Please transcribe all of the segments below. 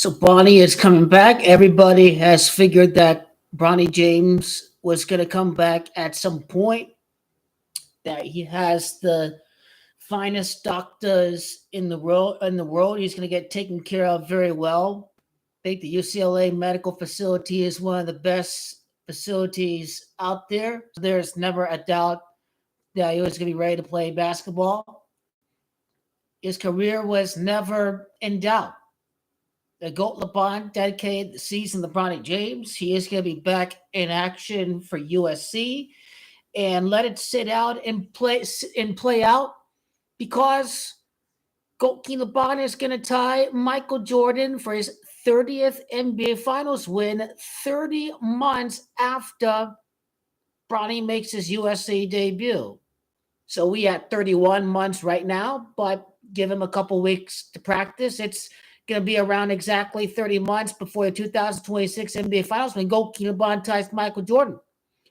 So Bronny is coming back. Everybody has figured that Bronny James was going to come back at some point. That he has the finest doctors in the world. He's going to get taken care of very well. I think the UCLA medical facility is one of the best facilities out there. There's never a doubt that he was going to be ready to play basketball. His career was never in doubt. The GOAT LeBron dedicated the season to Bronny James. He is going to be back in action for USC, and let it sit out and play out, because GOAT LeBron is going to tie Michael Jordan for his 30th NBA Finals win 30 months after Bronny makes his USC debut. So we at 31 months right now, but give him a couple weeks to practice. It's going to be around exactly 30 months before the 2026 NBA Finals when GOAT LeBron ties Michael Jordan.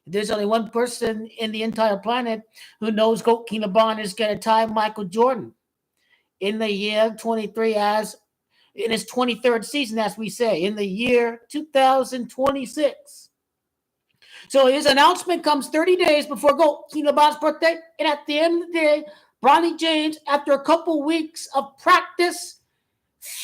There's only one person in the entire planet who knows GOAT LeBron is going to tie Michael Jordan in the year 23, as in his 23rd season, as we say, in the year 2026. So his announcement comes 30 days before GOAT LeBron's birthday, and at the end of the day, Bronny James, after a couple weeks of practice,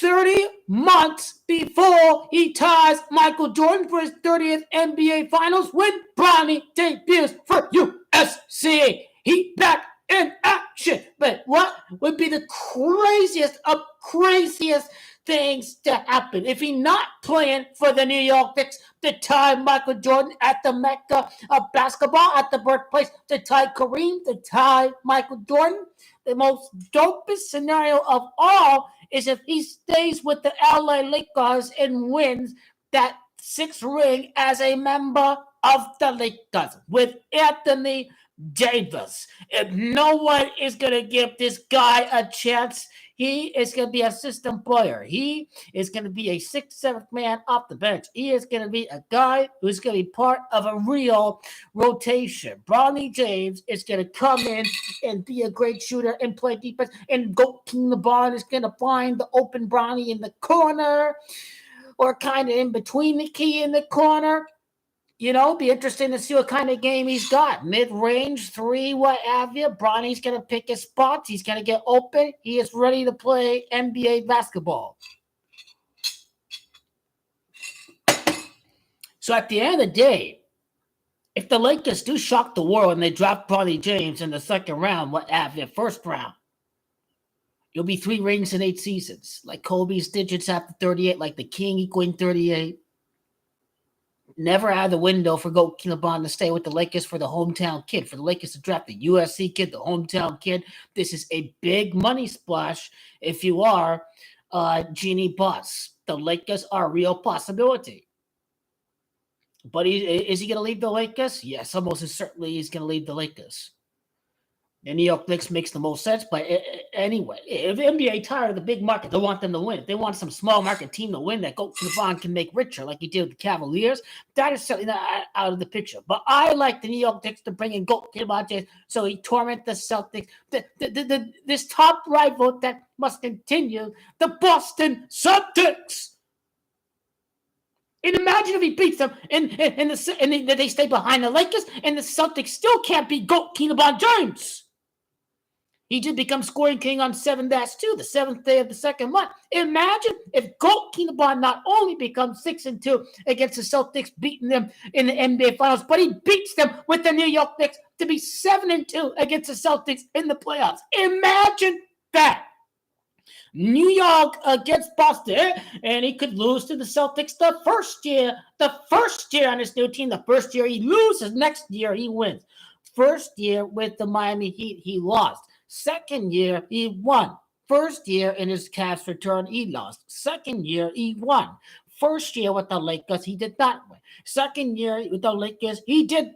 30 months before he ties Michael Jordan for his 30th NBA Finals win, Bronny debuts for USC. He back in action. But what would be the craziest of craziest things to happen if he not playing for the New York Knicks to tie Michael Jordan at the Mecca of basketball, at the birthplace, to tie Kareem, to tie Michael Jordan? The most dopest scenario of all is if he stays with the LA Lakers and wins that sixth ring as a member of the Lakers with Anthony Davis. If no one is going to give this guy a chance, he is going to be a system player. He is going to be a 6th, 7th man off the bench. He is going to be a guy who's going to be part of a real rotation. Bronny James is going to come in and be a great shooter and play defense. And GOAT LeBron is going to find the open Bronny in the corner, or kind of in between the key in the corner. You know, be interesting to see what kind of game he's got. Mid-range, 3, what have you. Bronny's going to pick his spots. He's going to get open. He is ready to play NBA basketball. So at the end of the day, if the Lakers do shock the world and they draft Bronny James in the second round, what have you, first round, you'll be 3 rings in 8 seasons. Like Kobe's digits after 38, like the King equaling 38. Never out of the window for GOAT LeBron to stay with the Lakers for the hometown kid, for the Lakers to draft the USC kid, the hometown kid. This is a big money splash if you are Jeannie Buss. The Lakers are a real possibility. But is he going to leave the Lakers? Yes, almost certainly he's going to leave the Lakers. The New York Knicks makes the most sense, but anyway, if the NBA tired of the big market, they want them to win. If they want some small market team to win that GOAT LeBron can make richer, like he did with the Cavaliers, that is certainly not out of the picture. But I like the New York Knicks to bring in GOAT LeBron James so he torment the Celtics. This top rival that must continue, the Boston Celtics. And imagine if he beats them and they stay behind the Lakers and the Celtics still can't beat GOAT LeBron James. He did become scoring king on 7-2, the 7th day of the second month. Imagine if GOAT LeBron not only becomes 6-2 against the Celtics, beating them in the NBA Finals, but he beats them with the New York Knicks to be 7-2 against the Celtics in the playoffs. Imagine that. New York against Boston, and he could lose to the Celtics the first year on his new team. The first year he loses, next year he wins. First year with the Miami Heat, he lost. Second year, he won. First year in his Cavs return, he lost. Second year, he won. First year with the Lakers, he did not win. Second year with the Lakers, he did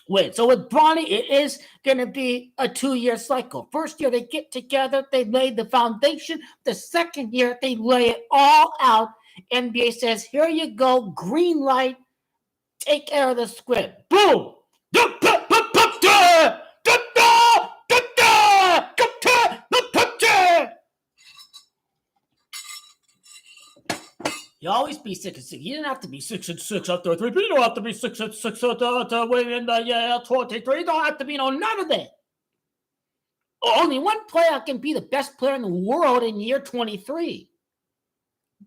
win. So with Bronny, it is going to be a 2-year cycle. First year, they get together, they lay the foundation. The second year, they lay it all out. NBA says, here you go, green light, take care of the script. Boom! He'll always be 6-6. He didn't have to be 6-6 after a 3. But you don't have to be 6-6 to win in the 23. You don't have to be none of that. Only one player can be the best player in the world in year 23.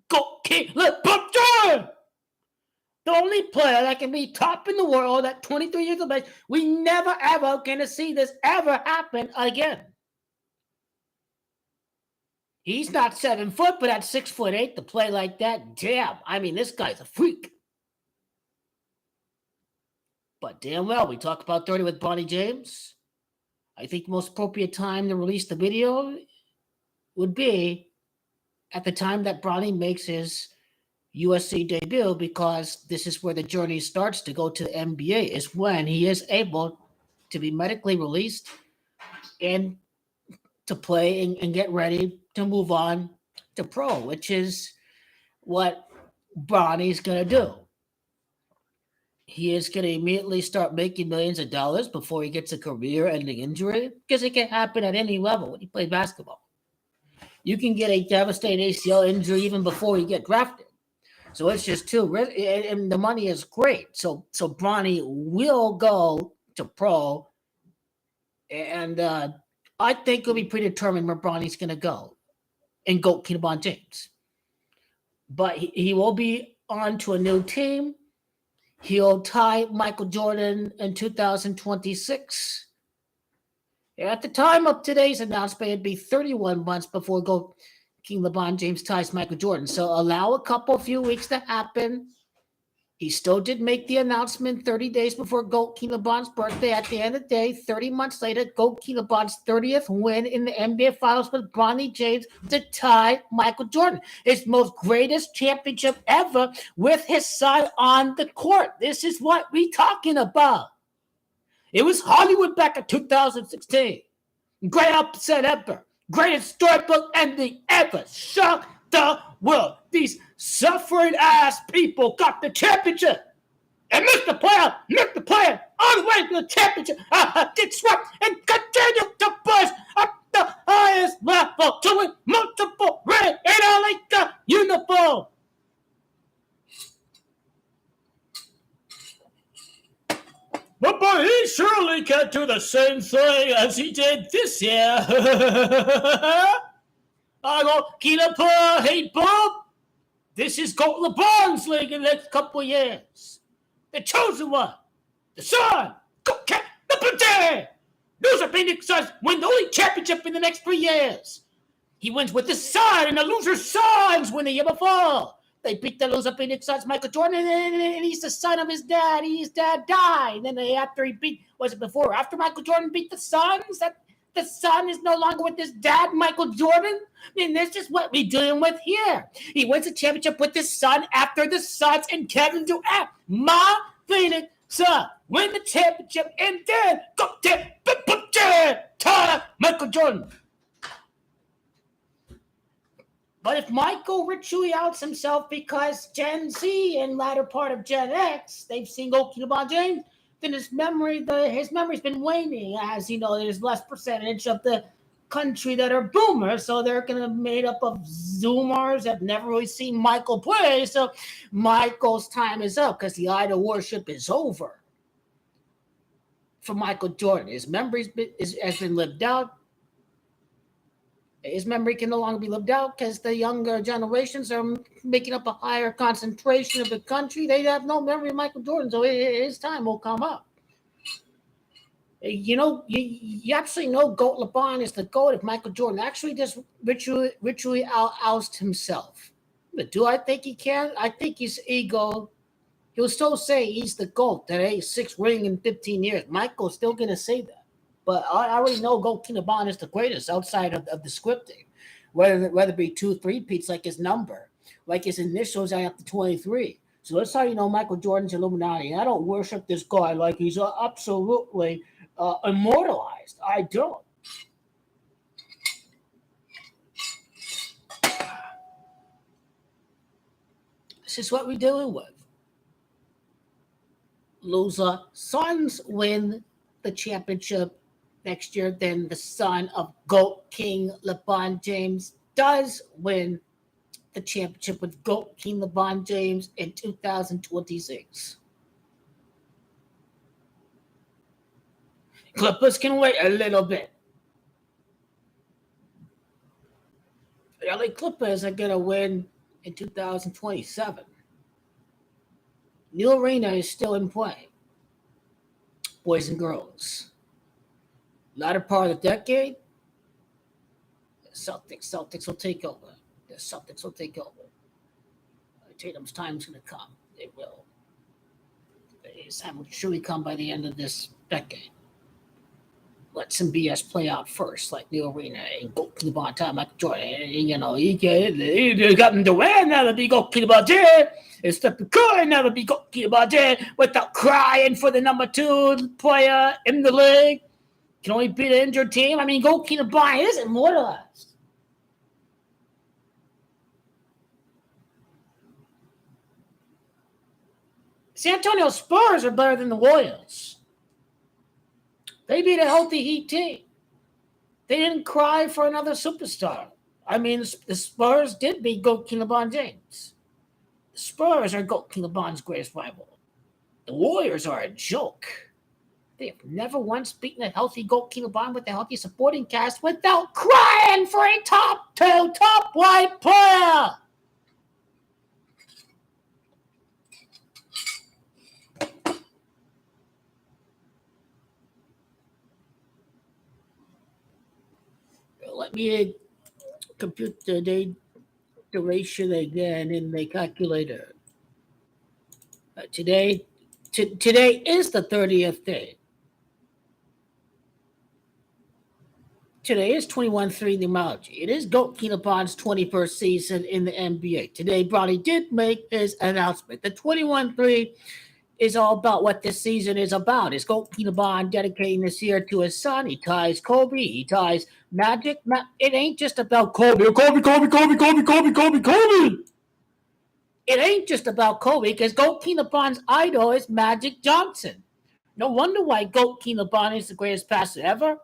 Go LeBron! The only player that can be top in the world at 23 years of age. We never ever gonna see this ever happen again. He's not 7 foot, but at 6'8" to play like that, damn. I mean, this guy's a freak. But damn well, we talk about 30 with Bronny James. I think the most appropriate time to release the video would be at the time that Bronny makes his USC debut, because this is where the journey starts to go to the NBA, is when he is able to be medically released and to play and get ready to move on to pro, which is what Bronny's going to do. He is going to immediately start making millions of dollars before he gets a career-ending injury, because it can happen at any level when you play basketball. You can get a devastating ACL injury even before you get drafted. So it's just too risky, and the money is great. So Bronny will go to pro, and I think it'll be predetermined where Bronny's going to go and go LeBron James. But he will be on to a new team. He'll tie Michael Jordan in 2026. At the time of today's announcement, it'd be 31 months before King LeBron James ties Michael Jordan. So allow a few weeks to happen. He still did make the announcement 30 days before King LeBron's birthday. At the end of the day, 30 months later, King LeBron's 30th win in the NBA Finals with Bronny James to tie Michael Jordan. His most greatest championship ever with his son on the court. This is what we talking about. It was Hollywood back in 2016. Great upset ever. Greatest storybook ending ever. Shock the world. These suffering ass people got the championship and missed the player on the way to the championship. Get swept and continue to push up the highest level to win multiple red and Lakers uniform. But he surely can't do the same thing as he did this year. I go, Keeler, hey, Bob. This is LeBron's league in the next couple of years. The chosen one. The Sun. Go, Cat, the Loser Phoenix Suns win the only championship in the next 3 years. He wins with the Sun, and the loser Suns win the year before. They beat the loser Phoenix Suns, Michael Jordan, and he's the son of his dad. His dad died. And then after he beat, was it before or after Michael Jordan beat the Suns? That the son is no longer with his dad, Michael Jordan? I mean, this is what we're dealing with here. He wins a championship with his son after the Suns and Kevin Durant. My Phoenix Suns win the championship and then go to Michael Jordan. But if Michael Richie outs himself because Gen Z and latter part of Gen X, they've seen LeBron James, then his memory's been waning. As there's less percentage of the country that are boomers, so they're going to be made up of Zoomers that have never really seen Michael play. So Michael's time is up because the idol worship is over for Michael Jordan. His memory has been lived out. His memory can no longer be lived out because the younger generations are making up a higher concentration of the country. They have no memory of Michael Jordan, so his time will come up. You absolutely know GOAT LeBron is the GOAT if Michael Jordan actually just ritually oust himself. But do I think he can? I think his ego, he'll still say he's the GOAT, that 6th ring in 15 years. Michael's still going to say that. But I already know King LeBron is the greatest outside of the scripting, whether it be 2 3-peats like his number, like his initials add up to 23. So that's how you know Michael Jordan's Illuminati. And I don't worship this guy like he's absolutely immortalized. I don't. This is what we're dealing with. Loser Suns win the championship next year, then the son of GOAT King LeBron James does win the championship with GOAT King LeBron James in 2026. Clippers can wait a little bit. The LA Clippers are going to win in 2027. New arena is still in play, boys and girls. Latter part of the decade, the Celtics will take over. The Celtics will take over. Tatum's time's going to come. It will. His time will surely come by the end of this decade. Let some BS play out first, like the arena and go to the bottom time, like Jordan. You know, he got him to win. Never be go to the bottom. It's Stephen Curry never be go to the bottom without crying for the number 2 player in the league. Can only beat an injured team. I mean, go to the bottom is immortalized. San Antonio Spurs are better than the Warriors. They beat a healthy Heat team. They didn't cry for another superstar. I mean, the Spurs did beat GOAT King LeBron James. The Spurs are GOAT King LeBron's greatest rival. The Warriors are a joke. They have never once beaten a healthy GOAT King LeBron with a healthy supporting cast without crying for a top 2, top white player. Let me compute the day duration again in the calculator. Today is the 30th day. Today is 21-3 numerology. It is GOAT King LeBron's 21st season in the NBA. Today, Bronny did make his announcement. The 21-3 is all about what this season is about. It's GOAT King LeBron dedicating this year to his son. He ties Kobe. He ties Magic. It ain't just about Kobe. It ain't just about Kobe because GOAT King LeBron's idol is Magic Johnson. No wonder why GOAT King LeBron is the greatest passer ever.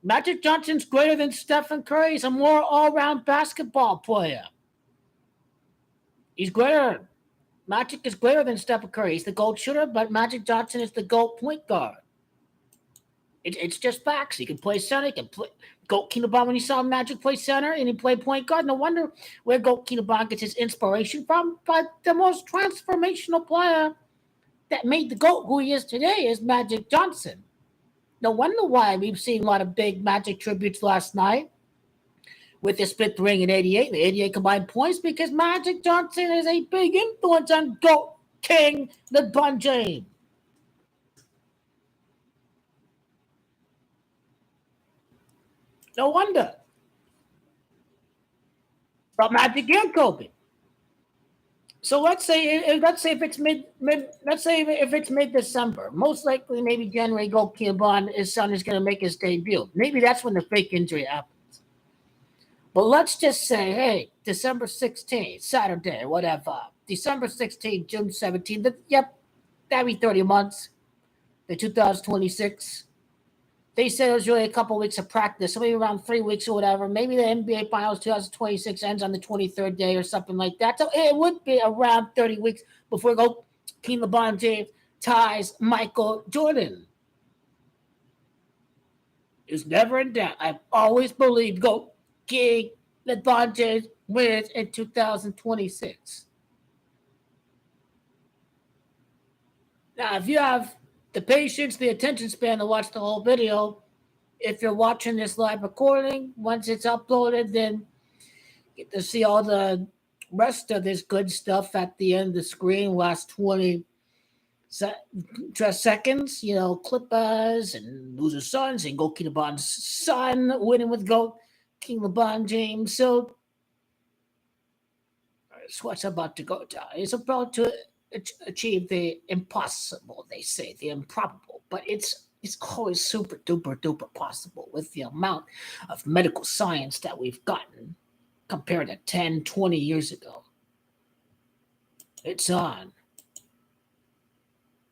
Magic Johnson's greater than Stephen Curry. He's a more all-around basketball player. He's greater. Magic is greater than Stephen Curry. He's the GOAT shooter, but Magic Johnson is the GOAT point guard. It's just facts. He can play center. He can play. GOAT King LeBron, when he saw Magic play center and he played point guard, no wonder where GOAT King LeBron gets his inspiration from. But the most transformational player that made the GOAT who he is today is Magic Johnson. No wonder why we've seen a lot of big Magic tributes last night with the split ring in 88, the 88 combined points, because Magic Johnson is a big influence on GOAT King LeBron James. No wonder. But Magic and Kobe. So let's say if it's mid-December, most likely maybe January, GOAT King LeBron, his son is going to make his debut. Maybe that's when the fake injury happens. But let's just say, hey, December 16th, Saturday, whatever. December 16th, June 17th. Yep, that'd be 30 months. The 2026. They said it was really a couple of weeks of practice, so maybe around 3 weeks or whatever. Maybe the NBA Finals 2026 ends on the 23rd day or something like that. So it would be around 30 weeks before GOAT King LeBron James ties Michael Jordan. It's never in doubt. I've always believed GOAT King LeBron James wins in 2026. Now, if you have the patience, the attention span to watch the whole video, if you're watching this live recording, once it's uploaded, then you get to see all the rest of this good stuff at the end of the screen, last 20 seconds, you know, Clippers and loser sons and GOAT King LeBron's son winning with GOAT King LeBron James. So that's what's about to go down. It's about to achieve the impossible, they say, the improbable, but it's always super duper duper possible with the amount of medical science that we've gotten compared to 10, 20 years ago. It's on.